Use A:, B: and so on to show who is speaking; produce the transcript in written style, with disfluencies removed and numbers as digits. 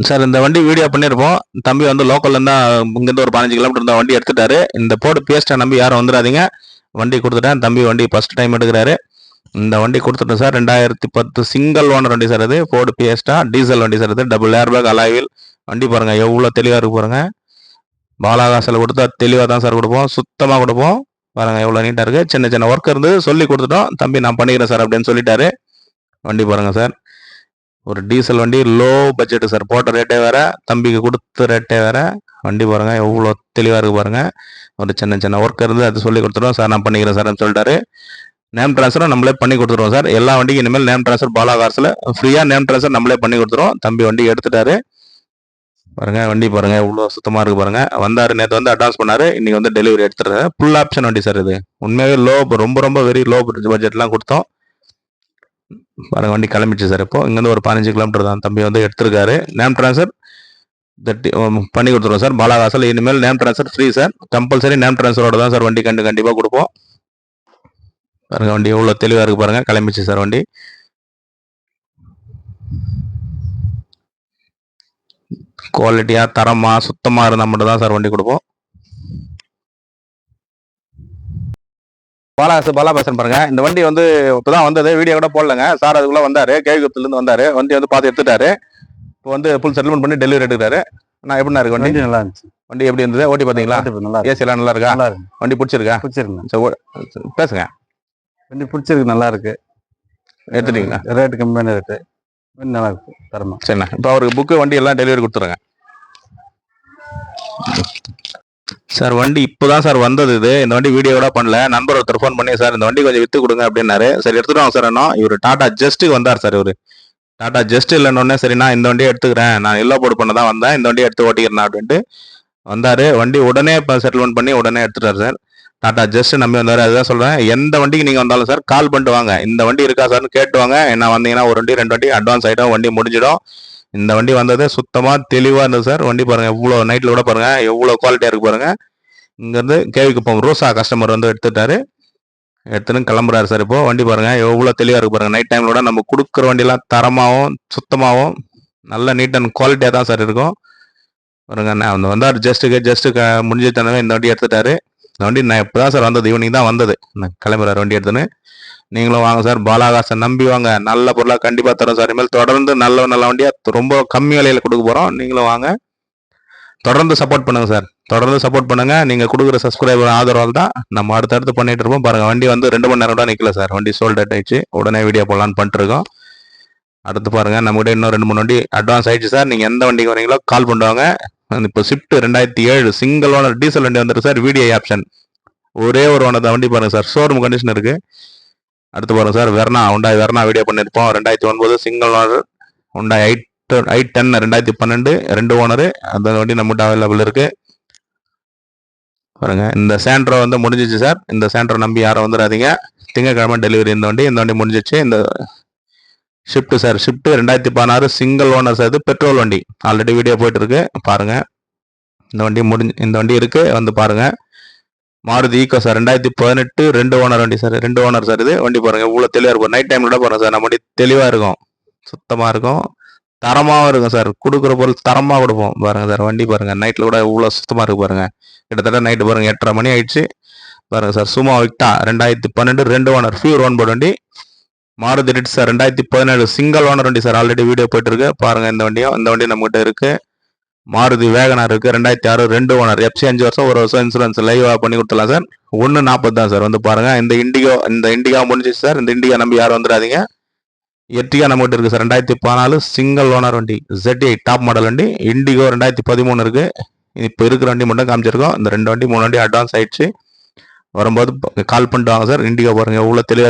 A: Sir இந்த வண்டி video பண்ணியிருப்போம். தம்பி வந்து லோக்கல்லேருந்து இங்கேருந்து ஒரு 15 கிலோமீட்டர் இருந்த வண்டி எடுத்துட்டாரு. இந்த போர்டு பிஎஸ்டா நம்பி யாரும் வந்துடாதீங்க. வண்டி கொடுத்துட்டேன். தம்பி வண்டி ஃபர்ஸ்ட் டைம் எடுக்கிறாரு. இந்த வண்டி கொடுத்துட்டேன் சார். 2010 சிங்கிள் ஓனர் வண்டி சார் இது. போர்டு பிஎஸ்டா டீசல் வண்டி சார் இது. டபுள் ஏர் பேக் அலாயில் வண்டி பாருங்க எவ்வளோ தெளிவாக இருக்கு பாருங்க. பாலாகாசில் கொடுத்தா தெளிவாக தான் சார் கொடுப்போம். சுத்தமாக கொடுப்போம். பாருங்க எவ்வளோ நீட்டாக இருக்கு. சின்ன சின்ன ஒர்க் இருந்து சொல்லி கொடுத்துட்டோம். தம்பி நான் பண்ணிக்கிறேன் சார் அப்படின்னு சொல்லிட்டாரு. வண்டி பாருங்க சார். ஒரு டீசல் வண்டி லோ பட்ஜெட் சார். போட்ட ரேட்டே வேற, தம்பிக்கு கொடுத்த ரேட்டே வேற. வண்டி பாருங்க எவ்வளோ தெளிவாக இருக்கு பாருங்க. ஒரு சின்ன சின்ன ஒர்க் இருந்து அது சொல்லி கொடுத்துருவோம் சார். நான் பண்ணிக்கிறேன் சார்னு சொல்லிட்டாரு. நேம் ட்ரான்ஸ்ஃபரும் நம்மளே பண்ணி கொடுத்துருவோம் சார். எல்லா வண்டிக்கும் இனிமேல் நேம் ட்ரான்ஸ்ஃபர் பாலா கார்ஸில் ஃப்ரீயாக நேம் ட்ரான்ஸ்ஃபர் நம்மளே பண்ணி கொடுத்துருவோம். தம்பி வண்டி எடுத்துட்டாரு. பாருங்க வண்டி பாருங்க எவ்வளோ சுத்தமாக இருக்கு பாருங்க. வந்தாரு நேற்று வந்து அட்வான்ஸ் பண்ணாரு. இன்னைக்கு வந்து டெலிவரி எடுத்துறாரு. ஃபுல் ஆப்ஷன் வண்டி சார் இது. உண்மையாகவே லோ, ரொம்ப ரொம்ப வெரி லோ பட்ஜெட்லாம் கொடுத்தோம். பாருங்க வண்டி கிளம்பிச்சு சார். இப்போ இங்கேருந்து ஒரு 15 கிலோமீட்டர் தான் தம்பி வந்து எடுத்திருக்காரு. நேம் ட்ரான்ஸ்ஃபர் பண்ணி கொடுத்துருவோம் சார். பாலாகாசில் இனிமேல் name transfer free sir. Compulsory name ட்ரான்ஸ்ஃபரோட தான் சார் வண்டி கண்டிப்பாக கொடுப்போம். பாருங்க வண்டி எவ்வளோ தெளிவாக இருக்கு பாருங்க. கிளம்பிச்சு சார் வண்டி. குவாலிட்டியாக தரமாக சுத்தமாக இருந்தால் மட்டும் தான் சார் வண்டி கொடுப்போம். பாலா பேசன் பாருங்க. இந்த வண்டி வந்து இப்போதான் வந்தது, வீடியோ கூட போடலங்க சார். அதுக்குள்ள வந்தாரு, கேவிகுப்திலேருந்து வந்தாரு. வண்டி வந்து பார்த்து எடுத்துட்டாரு. இப்போ வந்து ஃபுல் செட்டில்மெண்ட் பண்ணி டெலிவரி எடுக்கிறாரு. நான் எப்படின்னா இருக்கு வண்டி?
B: நல்லா இருந்துச்சு.
A: வண்டி எப்படி இருந்தது? ஓட்டி பார்த்தீங்களா? ஏசி எல்லாம் நல்லா இருக்கா? வண்டி பிடிச்சிருக்கா?
B: பிடிச்சிருக்கு.
A: பேசுங்க.
B: வண்டி பிடிச்சிருக்கு, நல்லா இருக்கு.
A: எடுத்துட்டீங்களா?
B: ரேட்டு கம்மியான ரேட்டு, நல்லா இருக்கு, தரமா.
A: சரிண்ணா, இப்போ அவருக்கு புக்கு வண்டி எல்லாம் டெலிவரி கொடுத்துருங்க சார். வண்டி இப்போதான் சார் வந்தது இது. இந்த வண்டி வீடியோ கூட பண்ணல. நண்பர் ஒருத்தர் ஃபோன் பண்ணி சார் இந்த வண்டி கொஞ்சம் வித்து கொடுங்க அப்படின்னாரு. சரி எடுத்துட்டு வாங்க சார். என்ன இவர் டாடா ஜஸ்ட்டுக்கு வந்தார் சார். இவர் டாடா ஜஸ்ட் இல்லைன்னு சரி நான் இந்த வண்டியை எடுத்துக்கிறேன், நான் எல்லோ போர்டு பண்ண தான் வந்தேன், இந்த வண்டியை எடுத்து ஓட்டிக்கிறேன் அப்படின்ட்டு வந்தார். வண்டி உடனே இப்போ செட்டில்மெண்ட் பண்ணி உடனே எடுத்துட்டார் சார். டாடா ஜஸ்ட் நம்பி வந்தார். அதுதான் சொல்கிறேன், எந்த வண்டிக்கு நீங்கள் வந்தாலும் சார் கால் பண்ணிட்டு வாங்க. இந்த வண்டி இருக்கா சார்னு கேட்டு வாங்க. என்ன வந்தீங்கன்னா ஒரு வண்டி 2 வண்டி அட்வான்ஸ் ஆகிடும், வண்டி முடிஞ்சிடும். இந்த வண்டி வந்தது சுத்தமாக தெளிவாக இருந்தது சார். வண்டி பாருங்கள் எவ்வளோ நைட்டில் கூட பாருங்கள் எவ்வளோ குவாலிட்டியாக இருக்குது பாருங்கள். இங்கேருந்து கேவிக்குப்பம் ரோசா கஸ்டமர் வந்து எடுத்துட்டாரு. எடுத்துன்னு கிளம்புறாரு சார். இப்போ வண்டி பாருங்க எவ்வளோ தெளிவாக இருக்கு பாருங்க. நைட் டைம்ல கூட நம்ம கொடுக்குற வண்டியெல்லாம் தரமாகவும் சுத்தமாகவும் நல்ல நீட் அண்ட் குவாலிட்டியாக தான் சார் இருக்கும் பாருங்க. நான் வந்தார் ஜஸ்ட்டு முடிஞ்ச தடவை இந்த வண்டி எடுத்துட்டாரு. இந்த வண்டி நான் இப்போ தான் சார் வந்தது, ஈவினிங் தான் வந்தது. நான் கிளம்புறாரு வண்டி எடுத்துன்னு. நீங்களும் வாங்க சார், பாலாகாசை நம்பி வாங்க. நல்ல பொருளாக கண்டிப்பாக தரோம் சார். இனிமேல் தொடர்ந்து நல்ல வண்டியாக ரொம்ப கம்மி விலையில் கொடுக்க போகிறோம். நீங்களும் வாங்க, தொடர்ந்து சப்போர்ட் பண்ணுங்க சார். தொடர்ந்து சப்போர்ட் பண்ணுங்க. நீங்க கொடுக்குற சப்ஸ்கிரைபர் ஆதரவால் தான் நம்ம அடுத்தடுத்து பண்ணிட்டு இருப்போம். பாருங்க வண்டி வந்து 2 மணி நேரம் கூட நிக்கல சார். வண்டி சோல்ட் அவுட் ஆயிடுச்சு. உடனே வீடியோ போடலான்னு பண்ணிட்டு இருக்கோம். அடுத்து பாருங்க நம்ம கிட்ட இன்னும் 2-3 வண்டி அட்வான்ஸ் ஆயிடுச்சு சார். நீங்க எந்த வண்டிக்கு வரீங்களோ கால் பண்ணுவாங்க. இப்போ ஸ்விஃப்ட் 2007 சிங்கிள் ஓனர் டீசல் வண்டி வந்துருக்கு சார். வீடிஐ ஆப்ஷன் ஒரே ஒரு ஓனர் வண்டி பாருங்க சார். ஷோரூம் கண்டிஷன் இருக்கு. அடுத்து பாருங்க சார், ஹுண்டாய் வெர்னா வீடியோ பண்ணிருப்போம். 2009 single owner Hyundai i10 2012 2 owner. அந்த வண்டி நம்மகிட்ட அவைலபிள் இருக்கு பாருங்க. இந்த சாண்ட்ரோ வந்து முடிஞ்சிச்சு சார். இந்த சாண்ட்ரோ நம்பி யாரும் வந்துடாதீங்க. திங்கக்கிழமை டெலிவரி இந்த வண்டி முடிஞ்சிச்சு. இந்த shift sir, shift 2016 single owner sir. இது பெட்ரோல் வண்டி. ஆல்ரெடி வீடியோ போயிட்டு இருக்கு பாருங்க. இந்த வண்டி இருக்கு, வந்து பாருங்க. மாருதி ஈக்கோ சார் 2018 2 ஓனர் வண்டி சார். 2 owner sir. இது வண்டி பாருங்க இவ்வளோ தெளிவாக இருக்கும். நைட் டைம்ல கூட பாருங்க சார், நம்ம வண்டி தெளிவாக இருக்கும், சுத்தமாக இருக்கும், தரமாகவும் இருக்கும் சார். கொடுக்குற பொருள் தரமாக கொடுப்போம் பாருங்க சார். வண்டி பாருங்க நைட்டில் கூட இவ்வளோ சுத்தமாக இருக்கு பாருங்க. கிட்டத்தட்ட நைட்டு பாருங்க 8:30 மணி ஆயிடுச்சு பாருங்க சார். சும்மா விக்டா 2012 2 ஓனர் ஃபியூர் ஒன் போர்டு வண்டி. Maruti Ritz sir 2017 single owner வண்டி சார். ஆல்ரெடி வீடியோ போயிட்டு இருக்கு பாருங்க. இந்த வண்டி நம்மகிட்ட இருக்கு. மாருதி வேகனார் இருக்கு 2006 2 ஓனர். எஃப்சி 5 வருஷம் 1 வருஷம் இன்சூரன்ஸ் லைவா பண்ணி கொடுத்துலாம் சார். 140 தான் சார். வந்து பாருங்க. இந்த இண்டிகா முடிஞ்சிச்சு சார். இந்த இண்டிகா நம்பி யாரும் வந்துடாதீங்க. எர்டிகா நம்மகிட்ட இருக்கு சார். 2014 சிங்கிள் ஓனர் வண்டி. ZI டாப் மாடல் வண்டி. இண்டிகோ 2013 இருக்கு. இப்போ இருக்கிற வண்டி மட்டும் காமிச்சிருக்கோம். இந்த 2 வண்டி 3 வண்டி அட்வான்ஸ் ஆயிடுச்சு. வரும்போது கால் பண்ணிட்டு வாங்க சார். இண்டிகோ பாருங்க எவ்வளோ தெளிவாக